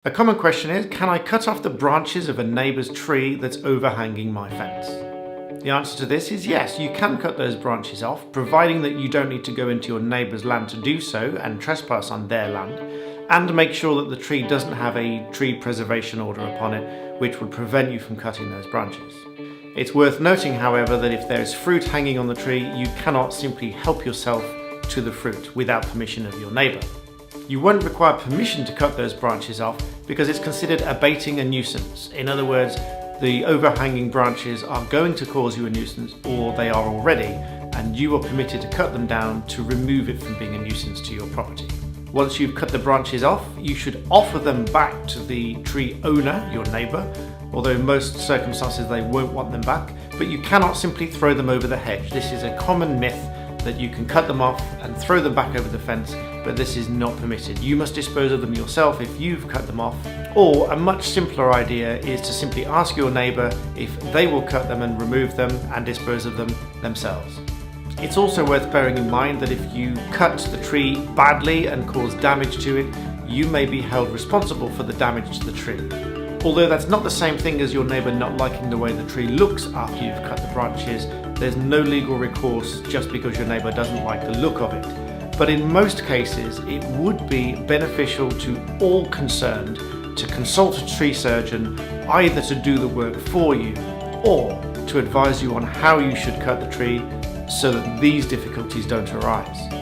A common question is, can I cut off the branches of a neighbour's tree that's overhanging my fence? The answer to this is yes, you can cut those branches off, providing that you don't need to go into your neighbour's land to do so and trespass on their land, and make sure that the tree doesn't have a tree preservation order upon it, which would prevent you from cutting those branches. It's worth noting, however, that if there is fruit hanging on the tree, you cannot simply help yourself to the fruit without permission of your neighbour. You won't require permission to cut those branches off because it's considered abating a nuisance. In other words, the overhanging branches are going to cause you a nuisance, or they are already, and you are permitted to cut them down to remove it from being a nuisance to your property. Once you've cut the branches off, you should offer them back to the tree owner, your neighbour, although in most circumstances they won't want them back, but you cannot simply throw them over the hedge. This is a common myth that you can cut them off and throw them back over the fence, but this is not permitted. You must dispose of them yourself if you've cut them off, or a much simpler idea is to simply ask your neighbour if they will cut them and remove them and dispose of them themselves. It's also worth bearing in mind that if you cut the tree badly and cause damage to it, you may be held responsible for the damage to the tree. Although that's not the same thing as your neighbour not liking the way the tree looks after you've cut the branches, there's no legal recourse just because your neighbour doesn't like the look of it. But in most cases, it would be beneficial to all concerned to consult a tree surgeon, either to do the work for you or to advise you on how you should cut the tree so that these difficulties don't arise.